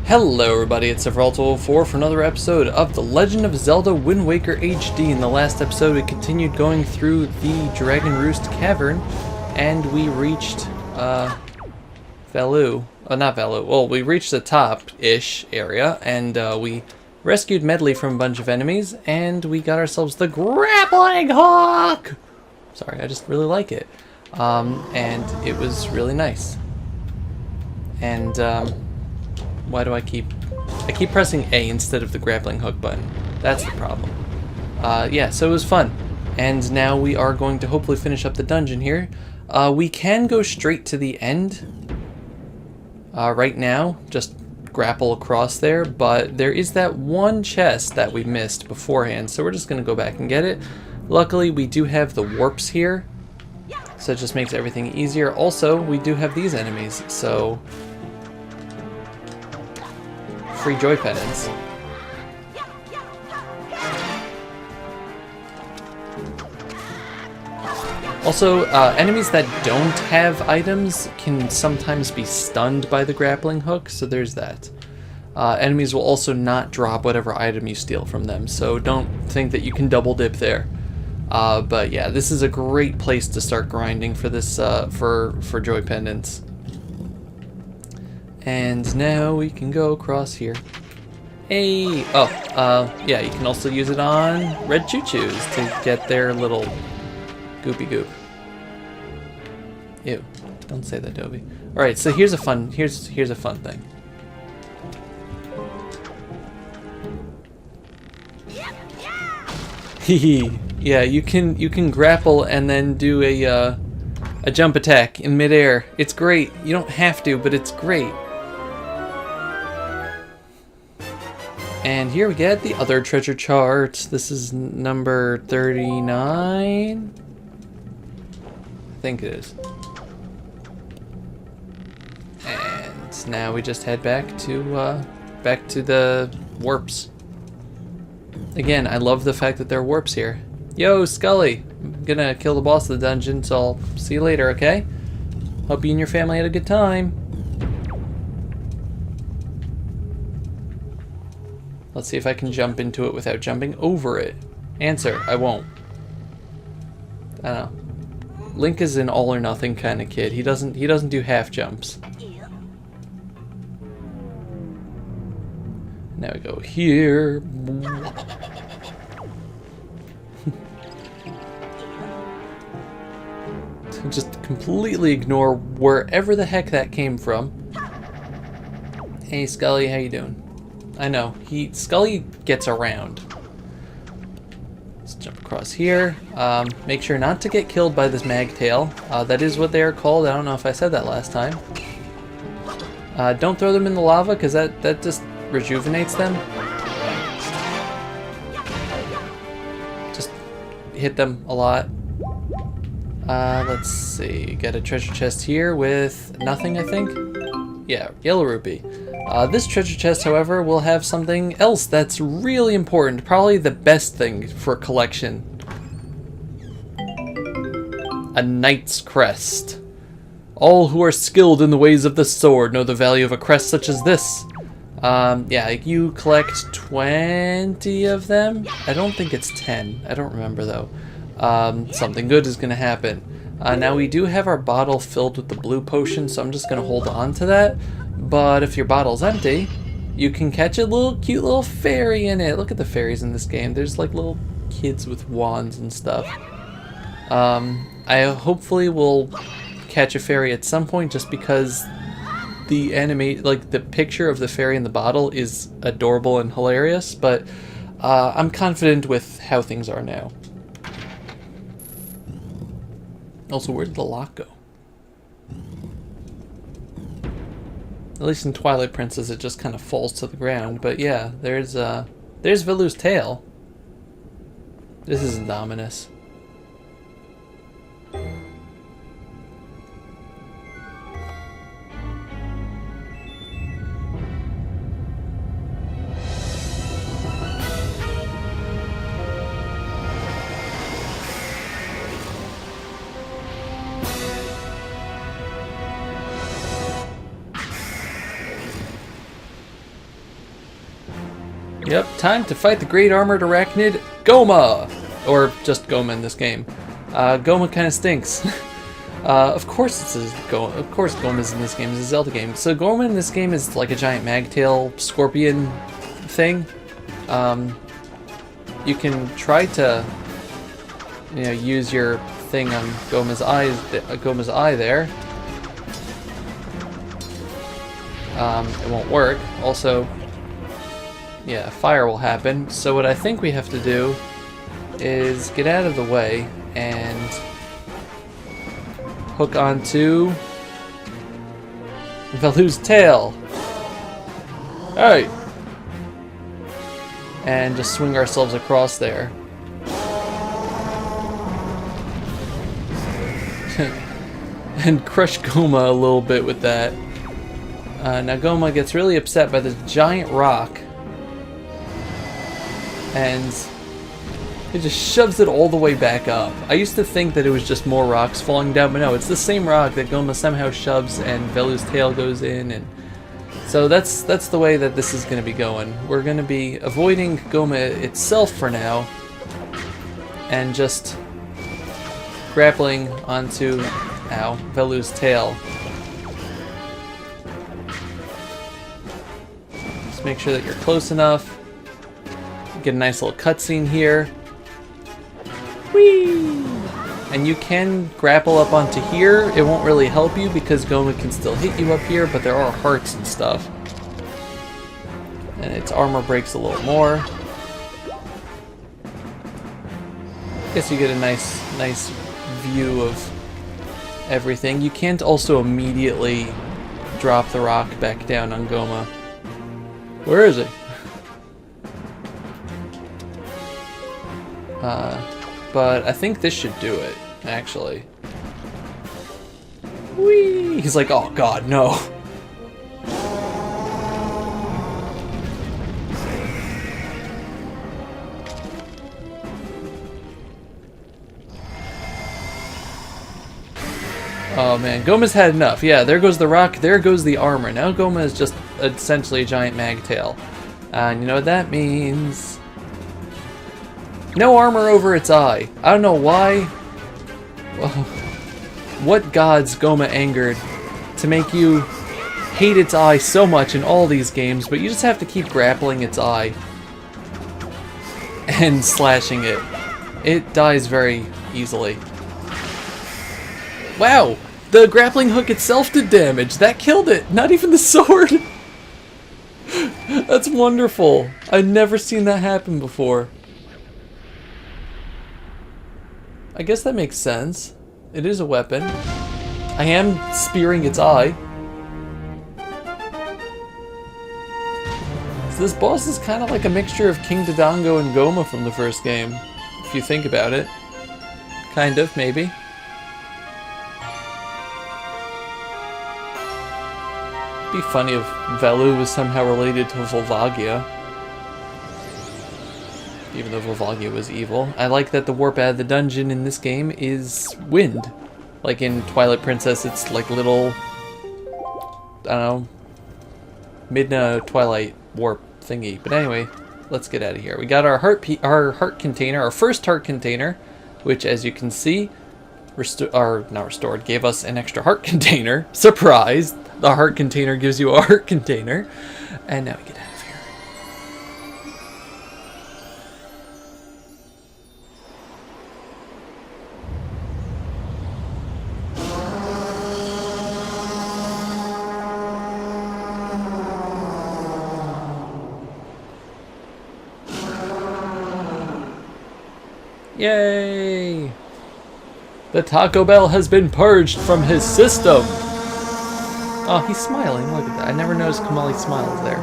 Hello everybody, it's Valoo for another episode of The Legend of Zelda Wind Waker HD. In the last episode we continued going through the Dragon Roost Cavern and we reached Valoo. Not Valoo, well we reached the top-ish area and we rescued Medley from a bunch of enemies and we got ourselves the grappling hook! Sorry, I just really like it. And it was really nice. And why do I keep pressing A instead of the grappling hook button? That's the problem. Yeah, so it was fun. And now we are going to hopefully finish up the dungeon here. We can go straight to the end right now, just grapple across there, but there is that one chest that we missed beforehand, so we're just going to go back and get it. Luckily, we do have the warps here, so it just makes everything easier. Also, we do have these enemies, so free joy pendants. Also, enemies that don't have items can sometimes be stunned by the grappling hook, so there's that. Enemies will also not drop whatever item you steal from them, so don't think that you can double dip there. But yeah, this is a great place to start grinding for this for joy pendants. And now we can go across here. Hey! Oh, yeah, you can also use it on red choo-choos to get their little goopy goop. Ew, don't say that, Dobie. Alright, so here's a fun thing. Hehe. Yeah, you can grapple and then do a jump attack in midair. It's great. You don't have to, but it's great. And here we get the other treasure chart. This is number 39. I think it is. And now we just head back to the warps. Again, I love the fact that there are warps here. Yo, Scully! I'm gonna kill the boss of the dungeon, so I'll see you later, okay? Hope you and your family had a good time. Let's see if I can jump into it without jumping over it. Answer, I won't. I don't know. Link is an all or nothing kind of kid. He doesn't do half jumps. Now we go here. Just completely ignore wherever the heck that came from. Hey Scully, how you doing? I know, Scully gets around. Let's jump across here. Make sure not to get killed by this magtail. That is what they are called. I don't know if I said that last time. Don't throw them in the lava, because that just rejuvenates them. Just hit them a lot. Let's see. Got a treasure chest here with nothing, I think. Yeah, yellow rupee. This treasure chest, however, will have something else that's really important. Probably the best thing for a collection. A knight's crest. All who are skilled in the ways of the sword know the value of a crest such as this. Yeah, you collect 20 of them. I don't think it's 10. I don't remember, though. Something good is going to happen. Now, we do have our bottle filled with the blue potion, so I'm just going to hold on to that. But if your bottle's empty, you can catch a cute little fairy in it. Look at the fairies in this game. There's like little kids with wands and stuff. I hopefully will catch a fairy at some point just because the the picture of the fairy in the bottle is adorable and hilarious, but I'm confident with how things are now. Also, where did the lock go? At least in Twilight Princess, it just kind of falls to the ground. But yeah, there's Valoo's tail. This isn't ominous. Yep, time to fight the great armored arachnid, Goma! Or just Goma in this game. Goma kind of stinks. Of course of course Goma's in this game. It's a Zelda game. So Goma in this game is like a giant magtail scorpion thing. You can try to, you know, use your thing on Goma's eye there. It won't work. Also, yeah, fire will happen. So what I think we have to do is get out of the way and hook onto Valoo's tail. Alright. And just swing ourselves across there. And crush Goma a little bit with that. Now Goma gets really upset by this giant rock. And it just shoves it all the way back up. I used to think that it was just more rocks falling down, but no, it's the same rock that Goma somehow shoves and Valoo's tail goes in, and so that's the way that this is going to be going. We're going to be avoiding Goma itself for now, and just grappling onto, Valoo's tail. Just make sure that you're close enough. Get a nice little cutscene here. Whee! And you can grapple up onto here. It won't really help you because Goma can still hit you up here, but there are hearts and stuff. And its armor breaks a little more. Guess you get a nice view of everything. You can't also immediately drop the rock back down on Goma. Where is he? But I think this should do it, actually. Whee! He's like, oh god, no. Oh man, Goma's had enough. Yeah, there goes the rock, there goes the armor. Now Goma is just essentially a giant magtail. And you know what that means? No armor over its eye. I don't know why. What gods Goma angered to make you hate its eye so much in all these games, but you just have to keep grappling its eye and slashing it. It dies very easily. Wow! The grappling hook itself did damage! That killed it! Not even the sword! That's wonderful! I've never seen that happen before. I guess that makes sense. It is a weapon. I am spearing its eye. So this boss is kind of like a mixture of King Dodongo and Goma from the first game, if you think about it. Kind of, maybe. It'd be funny if Valoo was somehow related to Volvagia. Even though Volvagia was evil. I like that the warp out of the dungeon in this game is wind. Like in Twilight Princess, it's like little, I don't know, Midna Twilight warp thingy. But anyway, let's get out of here. We got our heart container, our first heart container, which, as you can see, gave us an extra heart container. Surprise! The heart container gives you a heart container. And now we get out of here. Yay! The Taco Bell has been purged from his system! Oh, he's smiling. Look at that. I never noticed Kamali's smiles there.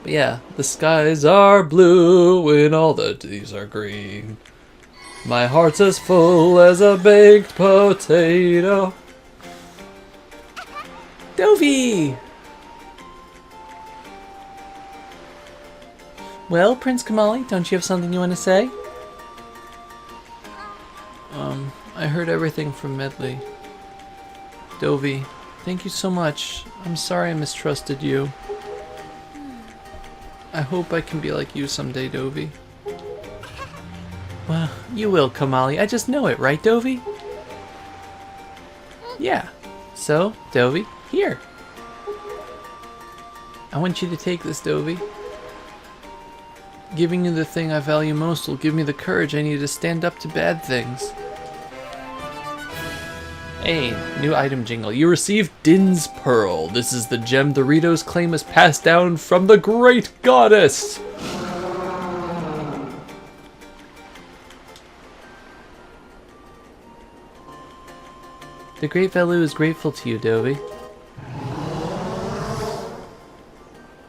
But yeah, the skies are blue and all the trees are green. My heart's as full as a baked potato. Dovey! Well, Prince Kamali, don't you have something you want to say? I heard everything from Medley. Dovey, thank you so much. I'm sorry I mistrusted you. I hope I can be like you someday, Dovey. Well, you will, Kamali. I just know it, right, Dovey? Yeah. So, Dovey, here. I want you to take this, Dovey. Giving you the thing I value most will give me the courage I need to stand up to bad things. Hey, new item jingle. You received Din's Pearl. This is the gem Doritos claim is passed down from the great goddess. The great Valoo is grateful to you, Dovey.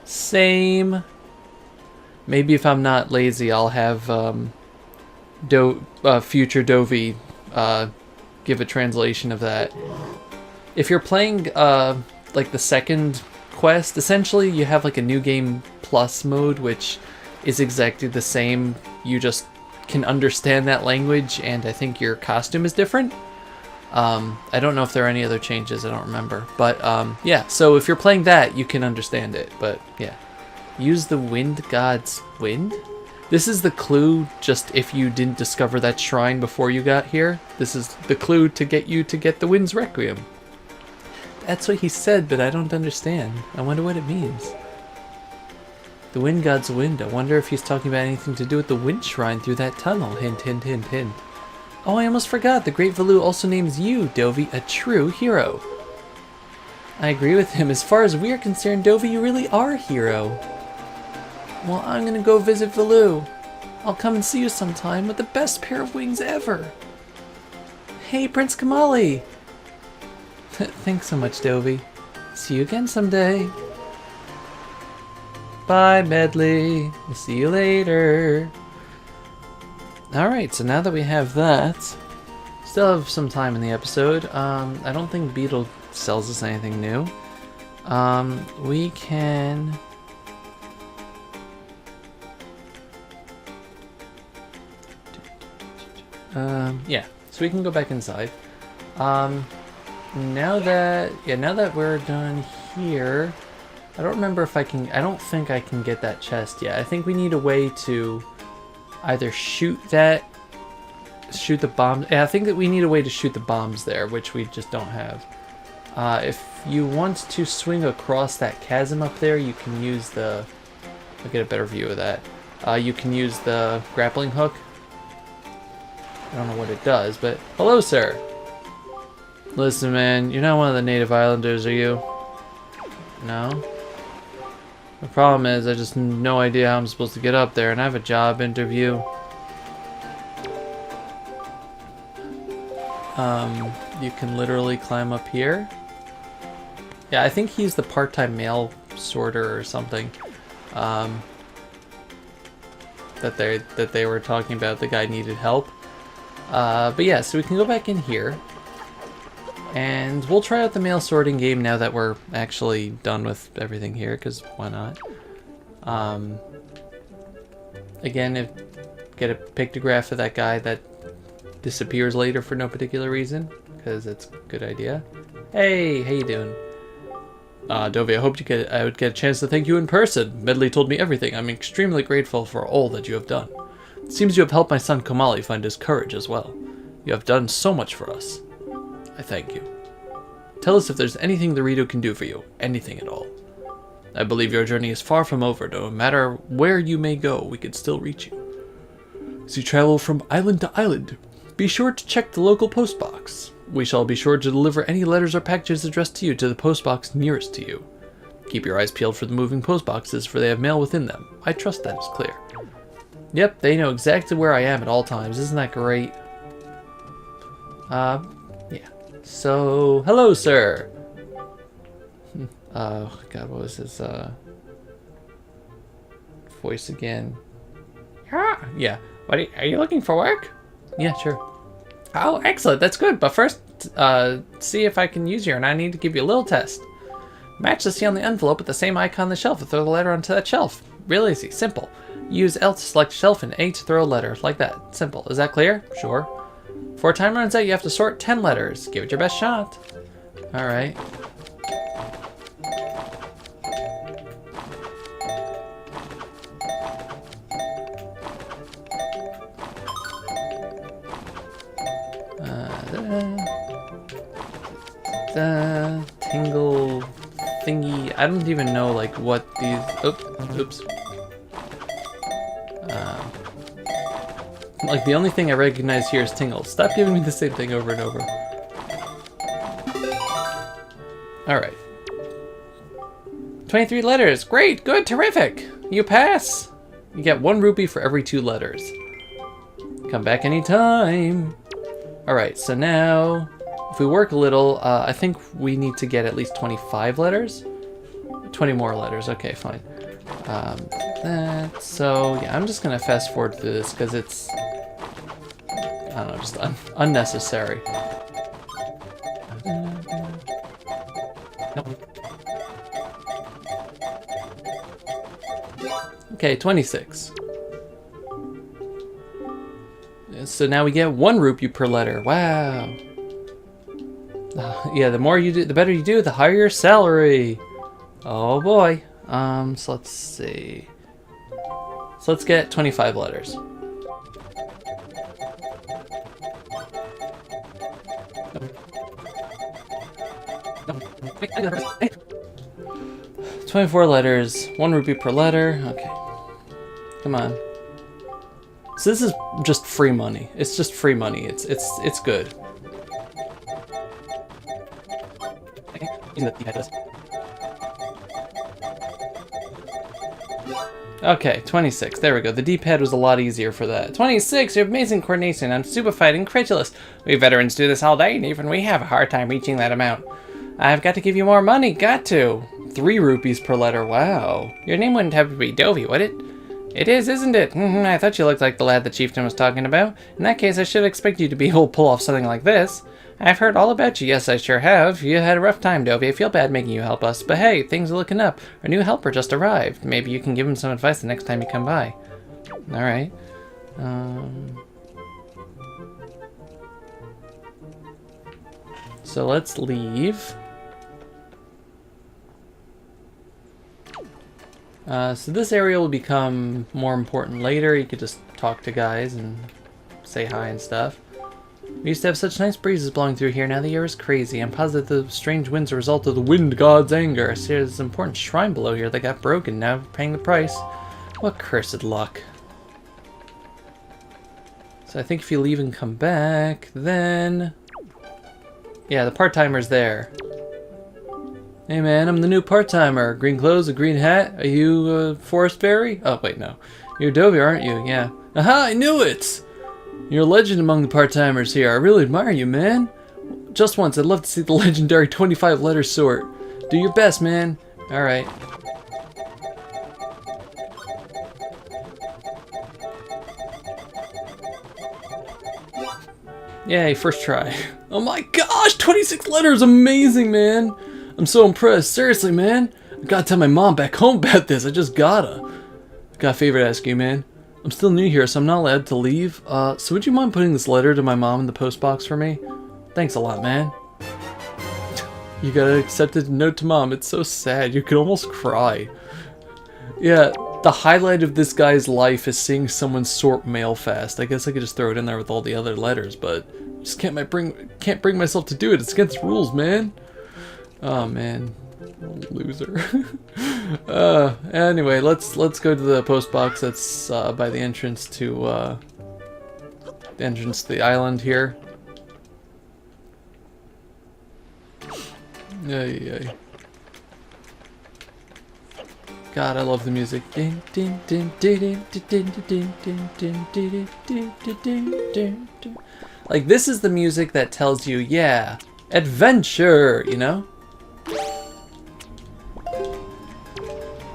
Same. Maybe if I'm not lazy, I'll have future Dovey give a translation of that. If you're playing like the second quest, essentially you have like a new game plus mode, which is exactly the same. You just can understand that language, and I think your costume is different. I don't know if there are any other changes, I don't remember. But yeah, so if you're playing that, you can understand it. But yeah. Use the wind god's wind? This is the clue, just if you didn't discover that shrine before you got here. This is the clue to get you to get the wind's requiem. That's what he said, but I don't understand. I wonder what it means. The wind god's wind. I wonder if he's talking about anything to do with the wind shrine through that tunnel. Hint, hint, hint, hint. Oh, I almost forgot. The great Valoo also names you, Dovey, a true hero. I agree with him. As far as we're concerned, Dovey, you really are a hero. Well, I'm gonna go visit Valoo. I'll come and see you sometime with the best pair of wings ever. Hey, Prince Kamali! Thanks so much, Dovey. See you again someday. Bye, Medley. We'll see you later. Alright, so now that we have that, still have some time in the episode. I don't think Beetle sells us anything new. We can... yeah, so we can go back inside. Now that we're done here, I don't remember if I can, I don't think I can get that chest yet. I think we need a way to either shoot the bombs. Yeah, I think that we need a way to shoot the bombs there, which we just don't have. If you want to swing across that chasm up there, you can use the, I'll get a better view of that. You can use the grappling hook. I don't know what it does, but hello, sir. Listen, man, you're not one of the native islanders, are you? No? The problem is I just have no idea how I'm supposed to get up there, and I have a job interview. You can literally climb up here. Yeah, I think he's the part-time mail sorter or something. That they were talking about. The guy needed help. But yeah, so we can go back in here. And we'll try out the mail sorting game now that we're actually done with everything here, because why not? Again, get a pictograph of that guy that disappears later for no particular reason, because it's a good idea. Hey, how you doing? Dovey, I hoped I would get a chance to thank you in person. Medley told me everything. I'm extremely grateful for all that you have done. It seems you have helped my son Kamali find his courage as well. You have done so much for us. I thank you. Tell us if there's anything the Dorito can do for you. Anything at all. I believe your journey is far from over. No matter where you may go, we can still reach you. As you travel from island to island, be sure to check the local post box. We shall be sure to deliver any letters or packages addressed to you to the post box nearest to you. Keep your eyes peeled for the moving post boxes, for they have mail within them. I trust that is clear. Yep, they know exactly where I am at all times. Isn't that great? Yeah. So, hello, sir. Oh, God, what was his, voice again? Yeah. What are you looking for work? Yeah, sure. Oh, excellent. That's good. But first, see if I can use you, and I need to give you a little test. Match the C on the envelope with the same icon on the shelf and throw the letter onto that shelf. Real easy. Simple. Use L to select shelf and A to throw a letter. Like that. Simple. Is that clear? Sure. Before time runs out, you have to sort 10 letters. Give it your best shot. Alright. tingle thingy. I don't even know like what these. Oops. Like the only thing I recognize here is tingle. Stop giving me the same thing over and over. All right. 23 letters. Great. Good. Terrific. You pass. You get 1 rupee for every 2 letters. Come back anytime. All right. So now, if we work a little, I think we need to get at least 25 letters. 20 more letters. Okay, fine. So yeah, I'm just gonna fast forward through this because it's, I don't know, just unnecessary. Okay, 26. So now we get 1 rupee per letter. Wow. Yeah, the more you do, the better you do, the higher your salary. Oh boy. So let's see. So let's get 25 letters. Hey. 24 letters, 1 rupee per letter. Okay. Come on. So this is just free money. It's just free money. It's good. Okay, 26. There we go. The D-pad was a lot easier for that. 26, you have amazing coordination. I'm stupefied, incredulous. We veterans do this all day, and even we have a hard time reaching that amount. I've got to give you more money. Got to. 3 rupees per letter. Wow. Your name wouldn't have to be Dovey, would it? It is, isn't it? I thought you looked like the lad the chieftain was talking about. In that case, I should expect you to be able to pull off something like this. I've heard all about you. Yes, I sure have. You had a rough time, Dovey. I feel bad making you help us. But hey, things are looking up. Our new helper just arrived. Maybe you can give him some advice the next time you come by. Alright. So let's leave. So this area will become more important later. You could just talk to guys and say hi and stuff. We used to have such nice breezes blowing through here. Now the air is crazy. I'm positive the strange winds are a result of the wind god's anger. I see there's an important shrine below here that got broken. Now we're paying the price. What cursed luck. So I think if you leave and come back, then... yeah, the part-timer's there. Hey man, I'm the new part-timer. Green clothes, a green hat. Are you a forest fairy? Oh, wait, no. You're Dovey, aren't you? Yeah. Aha, I knew it! You're a legend among the part-timers here. I really admire you, man. Just once, I'd love to see the legendary 25-letter sort. Do your best, man. Alright. Yay, first try. Oh my gosh, 26 letters! Amazing, man! I'm so impressed. Seriously, man. I gotta tell my mom back home about this. I just gotta. Got a favor to ask you, man. I'm still new here, so I'm not allowed to leave. So would you mind putting this letter to my mom in the post box for me? Thanks a lot, man. You gotta accept a note to mom. It's so sad. You could almost cry. Yeah, the highlight of this guy's life is seeing someone sort mail fast. I guess I could just throw it in there with all the other letters, but just can't bring myself to do it. It's against the rules, man. Oh man, loser. Anyway, let's go to the post box that's by the entrance to the island here. Yay. God, I love the music. Like, this is the music that tells you, yeah, adventure, you know?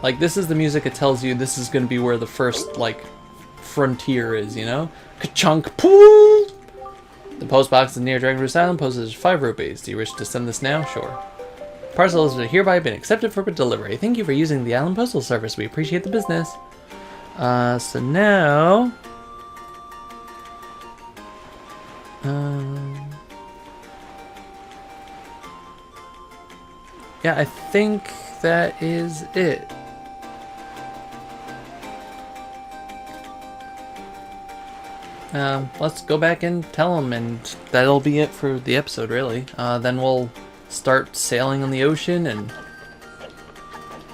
Like, this is the music that tells you this is going to be where the first, like, frontier is, you know? Ka-chunk, pooh! The post box is near Dragon Roost Island. Postage 5 rupees. Do you wish to send this now? Sure. Parcel has hereby been accepted for delivery. Thank you for using the Island Postal Service. We appreciate the business. So now... yeah, I think that is it. Let's go back and tell them, and that'll be it for the episode, really. Then we'll start sailing on the ocean and,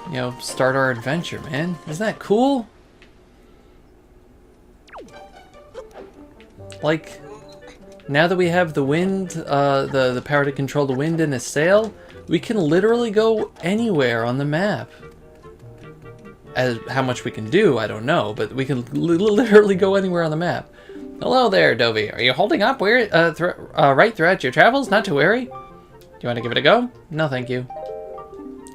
you know, start our adventure, man. Isn't that cool? Like, now that we have the wind, the power to control the wind in a sail, we can literally go anywhere on the map. As how much we can do, I don't know, but we can literally go anywhere on the map. Hello there, Dovey. Are you holding up right throughout your travels? Not to worry. Do you want to give it a go? No, thank you.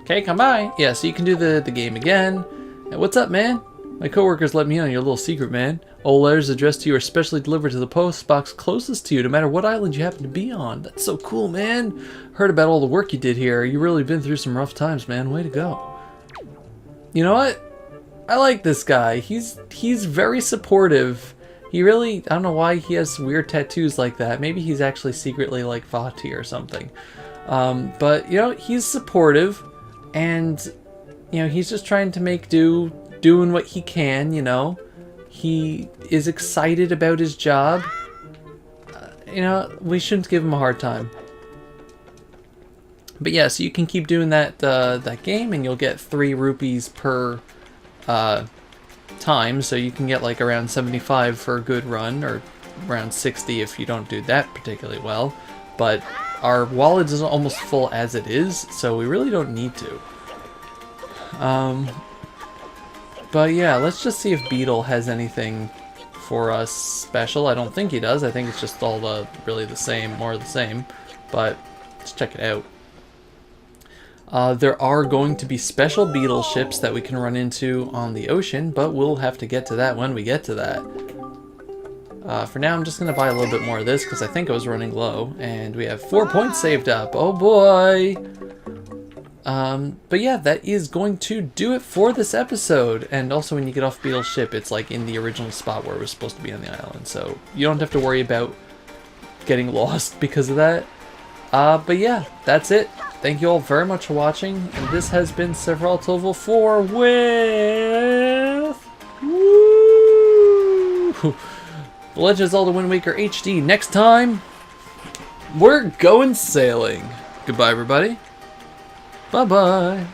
Okay, come by. Yeah, so you can do the game again. Hey, what's up, man? My coworkers let me in on your little secret, man. All letters addressed to you are specially delivered to the post box closest to you, no matter what island you happen to be on. That's so cool, man. Heard about all the work you did here. You really been through some rough times, man. Way to go. You know what? I like this guy. He's very supportive. He really, I don't know why he has weird tattoos like that. Maybe he's actually secretly like Vati or something. But, you know, he's supportive. And, you know, he's just trying to make do, doing what he can, you know. He is excited about his job. You know, we shouldn't give him a hard time. But yeah, so you can keep doing that game, and you'll get 3 rupees per time, so you can get like around 75 for a good run, or around 60 if you don't do that particularly well. But our wallet is almost full as it is, so we really don't need to. But yeah, let's just see if Beetle has anything for us special. I don't think he does. I think it's just all really the same, more of the same. But let's check it out. There are going to be special Beetle ships that we can run into on the ocean, but we'll have to get to that when we get to that. For now, I'm just going to buy a little bit more of this because I think I was running low. And we have 4 points saved up. Oh boy! But yeah, that is going to do it for this episode. And also when you get off Beetle's ship, it's like in the original spot where it was supposed to be on the island. So you don't have to worry about getting lost because of that. But yeah, that's it. Thank you all very much for watching, and this has been Untitled 4 with The Legend of Zelda Wind Waker HD. Next time, we're going sailing. Goodbye, everybody. Bye-bye.